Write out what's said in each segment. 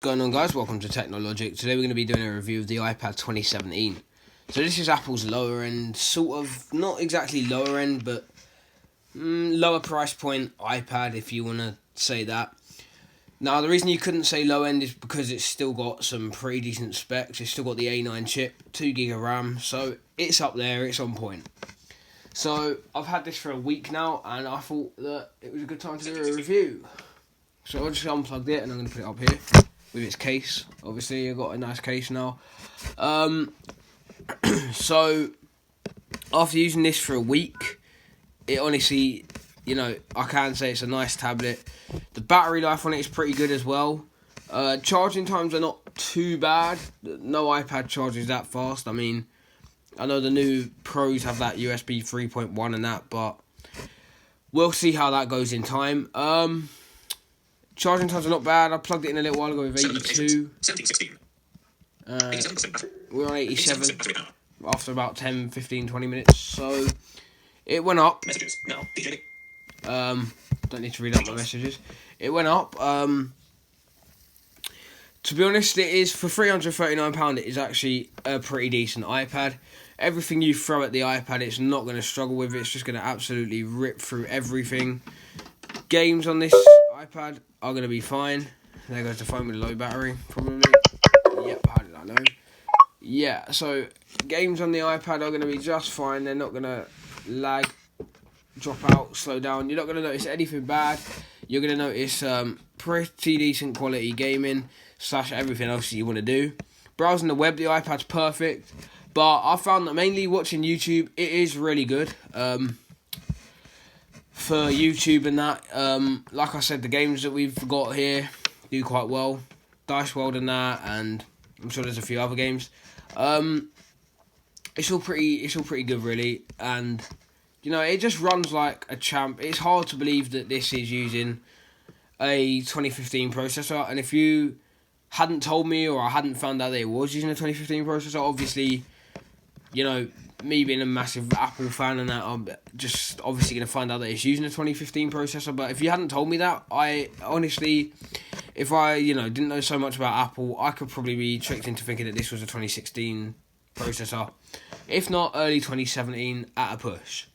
Going on, guys? Welcome to Technologic. Today we're going to be doing a review of the iPad 2017. So this is Apple's lower end, sort of, not exactly lower end, but lower price point iPad, if you want to say that. Now, the reason you couldn't say low end is because it's still got some pretty decent specs. It's still got the A9 chip, 2GB of RAM, so it's up there, it's on point. So I've had this for a week now, and I thought that it was a good time to do a review. So I just unplugged it, and I'm going to put it up here with its case. Obviously, I've got a nice case now. So after using this for a week, it honestly, I can say it's a nice tablet. The battery life on it is pretty good as well. Charging times are not too bad. No iPad charges that fast. I mean, I know the new Pros have that USB 3.1 and that, but we'll see how that goes in time. Charging times are not bad. I plugged it in a little while ago with 82. We're on 87 after about 10, 15, 20 minutes. So it went up. Don't need to read out my messages. It went up. To be honest, it is for £339. It is actually a pretty decent iPad. Everything you throw at the iPad, it's not going to struggle with. It's just going to absolutely rip through everything. Games on this iPad are going to be fine. There goes the phone with a low battery, probably. Yep, how did I know? Yeah, so games on the iPad are going to be just fine. They're not going to lag, drop out, slow down. You're not going to notice anything bad. You're going to notice pretty decent quality gaming / everything else that you want to do. Browsing the web, the iPad's perfect. But I found that mainly watching YouTube, it is really good. For YouTube and that, like I said, the games that we've got here do quite well. Dice World and that, and I'm sure there's a few other games. It's all pretty good, really, and it just runs like a champ. It's hard to believe that this is using a 2015 processor, and if you hadn't told me or I hadn't found out that it was using a 2015 processor, obviously, me being a massive Apple fan and that, I'm just obviously going to find out that it's using a 2015 processor. But if you hadn't told me that, I honestly, if I, didn't know so much about Apple, I could probably be tricked into thinking that this was a 2016 processor. If not, early 2017 at a push.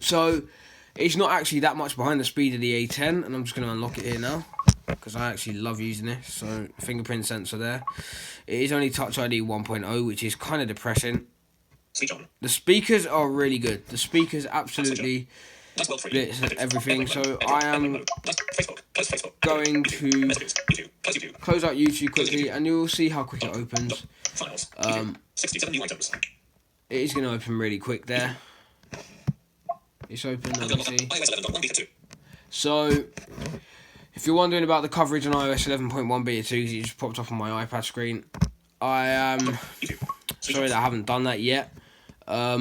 So, it's not actually that much behind the speed of the A10, and I'm just going to unlock it here now, because I actually love using this. So, fingerprint sensor there. It is only Touch ID 1.0, which is kind of depressing. The speakers are really good. The speakers absolutely blitz everything. So I am going to close out YouTube quickly, and you'll see how quick it opens. It is going to open really quick there. It's open, obviously. So if you're wondering about the coverage on iOS 11.1 beta 2, because it just popped up on my iPad screen, I am sorry that I haven't done that yet. I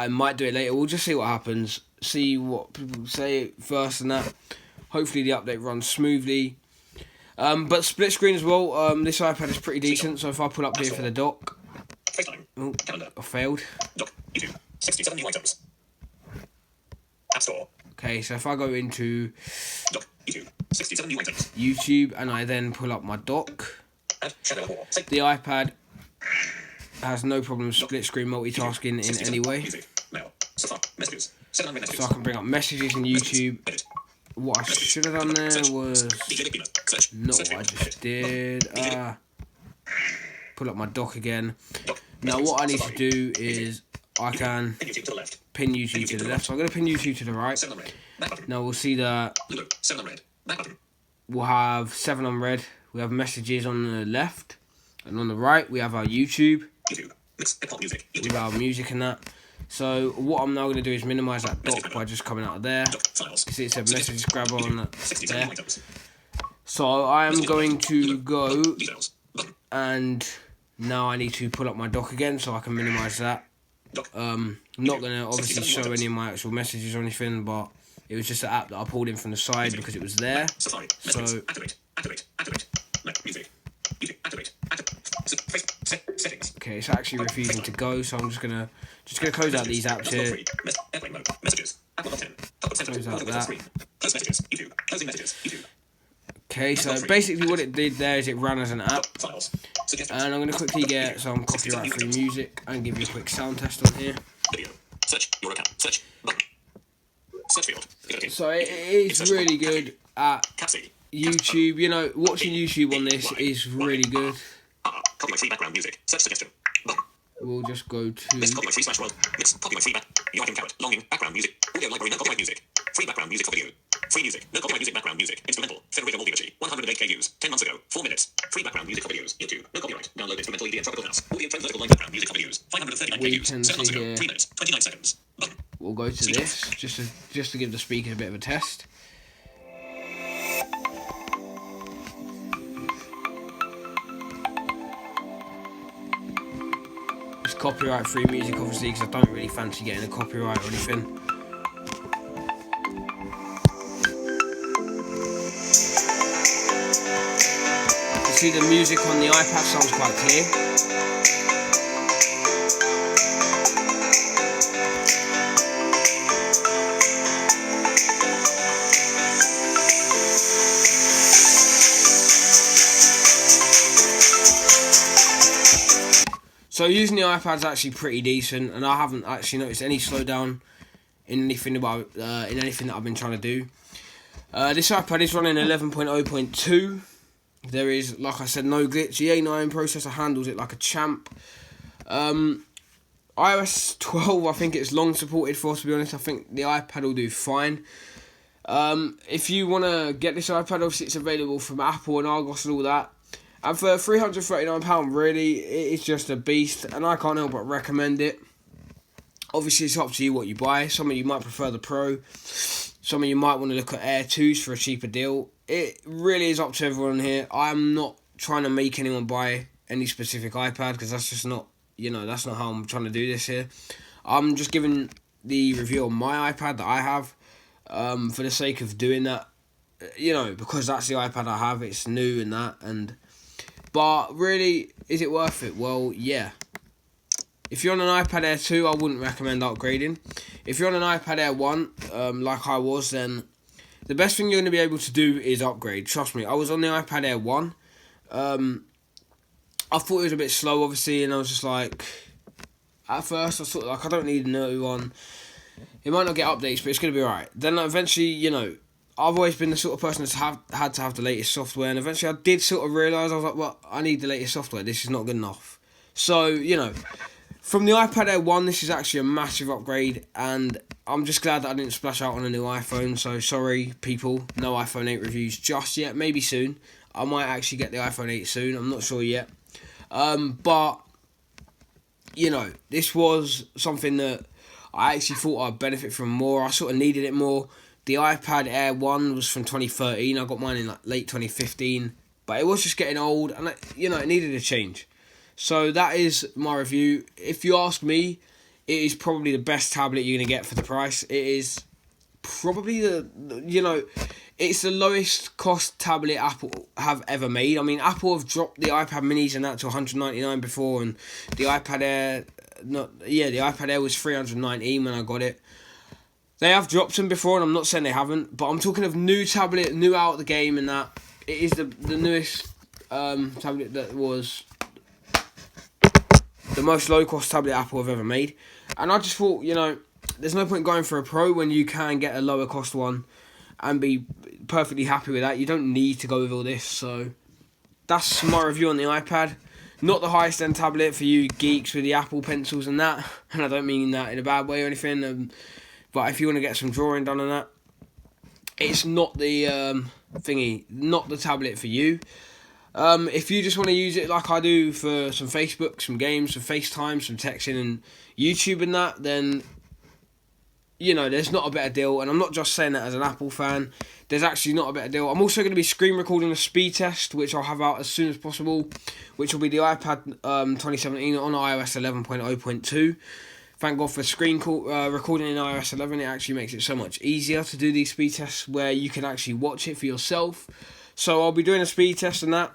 might do it later. We'll just see what happens. See what people say first and that. Hopefully the update runs smoothly. But split screen as well. This iPad is pretty decent. So if I pull up here for the dock. Oh, I failed. Okay, so if I go into YouTube and I then pull up my dock, the iPad has no problem split screen multitasking in any way. So I can bring up messages in YouTube. What I should have done there was not what I just did. Pull up my dock again. Now what I need to do is I can pin YouTube to the left. So I'm going to pin YouTube to the right. Now we'll see that we'll have 7 on red. We have messages on the left. And on the right, we have our YouTube. With our music and that. So what I'm now going to do is minimise that dock by just coming out of there. You see it said messages grab on there. So I am going to go, and now I need to pull up my dock again so I can minimise that. I'm not going to obviously show any of my actual messages or anything, but it was just an app that I pulled in from the side because it was there. So okay, it's actually refusing to go, so I'm just gonna close out these apps here. Close out that. Okay, so basically what it did there is it ran as an app. And I'm going to quickly get some copyright-free music and give you a quick sound test on here. Search your account. Search button. Search field. So it is really good at YouTube. You know, watching YouTube on this is really good. Copyright-free background music. Search suggestion. Button. We'll just go to... List copyright-free slash world. List copyright-free your item carrot. Longing. Background music. Audio library. No copyright music. Free background music for video. Free music. No copyright music. Background music. Instrumental. Federico Multiversi. 108k views. 10 months ago. 4 minutes. Free background music for videos. YouTube. No copyright. Download instrumental EDM Tropical House. Audio trend vertical line background music for videos. 539k views. 7 months ago. 3 minutes. 29 seconds. Button. We'll go to this just to give the speakers a bit of a test. It's copyright-free music, obviously, because I don't really fancy getting a copyright or anything. You see the music on the iPad sounds quite clear. So using the iPad's actually pretty decent, and I haven't actually noticed any slowdown in anything that I've been trying to do. This iPad is running 11.0.2. There is, like I said, no glitch. The A9 processor handles it like a champ. iOS 12, I think it's long supported for, to be honest. I think the iPad will do fine. If you want to get this iPad, obviously it's available from Apple and Argos and all that. And for £339, really, it is just a beast, and I can't help but recommend it. Obviously, it's up to you what you buy. Some of you might prefer the Pro. Some of you might want to look at Air 2s for a cheaper deal. It really is up to everyone here. I'm not trying to make anyone buy any specific iPad, because that's just not, that's not how I'm trying to do this here. I'm just giving the review on my iPad that I have, for the sake of doing that, because that's the iPad I have. It's new and that, But really, is it worth it? Well, yeah. If you're on an iPad Air 2, I wouldn't recommend upgrading. If you're on an iPad Air 1, like I was, then the best thing you're going to be able to do is upgrade. Trust me, I was on the iPad Air 1. I thought it was a bit slow, obviously, and I was just like... At first, I thought, I don't need a new one. It might not get updates, but it's going to be alright. Then eventually, I've always been the sort of person that's had to have the latest software, and eventually I did sort of realise, I was like, well, I need the latest software, this is not good enough. So, from the iPad Air 1, this is actually a massive upgrade, and I'm just glad that I didn't splash out on a new iPhone, so sorry, people, no iPhone 8 reviews just yet, maybe soon. I might actually get the iPhone 8 soon, I'm not sure yet. But, this was something that I actually thought I'd benefit from more. I sort of needed it more. The iPad Air 1 was from 2013. I got mine in late 2015. But it was just getting old, and it needed a change. So that is my review. If you ask me, it is probably the best tablet you're going to get for the price. It is probably it's the lowest cost tablet Apple have ever made. I mean, Apple have dropped the iPad minis and that to $199 before, and the iPad Air, the iPad Air was $319 when I got it. They have dropped them before, and I'm not saying they haven't, but I'm talking of new tablet, new out of the game, and that it is the newest tablet that was the most low cost tablet Apple have ever made. And I just thought, there's no point going for a Pro when you can get a lower cost one and be perfectly happy with that. You don't need to go with all this. So that's my review on the iPad. Not the highest end tablet for you geeks with the Apple pencils and that, and I don't mean that in a bad way or anything. But if you want to get some drawing done on that, it's not the not the tablet for you. If you just want to use it like I do for some Facebook, some games, some FaceTime, some texting and YouTube and that, then, there's not a better deal. And I'm not just saying that as an Apple fan. There's actually not a better deal. I'm also going to be screen recording a speed test, which I'll have out as soon as possible, which will be the iPad 2017 on iOS 11.0.2. Thank God for screen recording in iOS 11. It actually makes it so much easier to do these speed tests where you can actually watch it for yourself. So I'll be doing a speed test on that.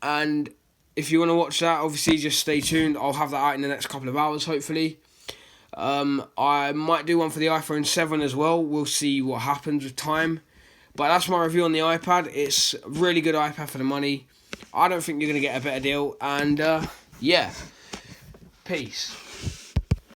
And if you want to watch that, obviously just stay tuned. I'll have that out in the next couple of hours, hopefully. I might do one for the iPhone 7 as well. We'll see what happens with time. But that's my review on the iPad. It's a really good iPad for the money. I don't think you're going to get a better deal. And yeah, peace.